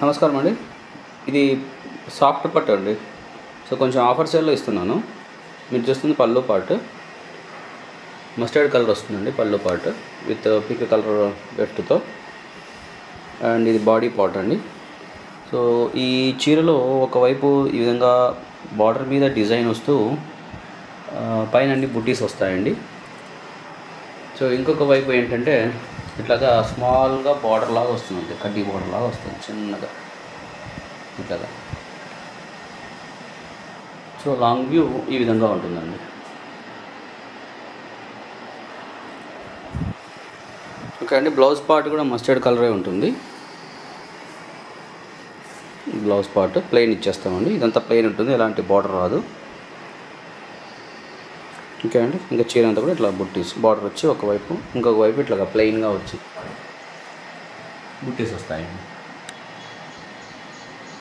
నమస్కారం అండి. ఇది సాఫ్ట్ పట్టు అండి. సో కొంచెం ఆఫర్ సేల్లో ఇస్తున్నాను. మీరు చూస్తుంది పళ్ళు పార్ట్, మస్టర్డ్ కలర్ వస్తుందండి పళ్ళు పార్ట్ విత్ పింక్ కలర్ వెఫ్ట్తో. అండ్ ఇది బాడీ పార్ట్ అండి. సో ఈ చీరలో ఒకవైపు ఈ విధంగా బార్డర్ మీద డిజైన్ వస్తూ పైన అన్ని బుట్టీస్ వస్తాయండి. సో ఇంకొక వైపు ఏంటంటే ఇట్లాగా స్మాల్గా బార్డర్ లాగా వస్తుంది, కడ్డీ బార్డర్ లాగా వస్తుంది చిన్నగా ఇట్లాగా. సో లాంగ్ వ్యూ ఈ విధంగా ఉంటుందండి. ఓకే అండి. బ్లౌజ్ పార్ట్ కూడా మస్టర్డ్ కలరే ఉంటుంది. బ్లౌజ్ పార్ట్ ప్లెయిన్ ఇచ్చేస్తామండి. ఇదంతా ప్లెయిన్ ఉంటుంది, ఎలాంటి బార్డర్ రాదు. ఓకే అండి. ఇంకా చీర అంతా కూడా ఇట్లా బుట్టీస్ బార్డర్ వచ్చి ఒకవైపు, ఇంకొక వైపు ఇట్లా ప్లెయిన్గా వచ్చి బుట్టీస్ వస్తాయండి.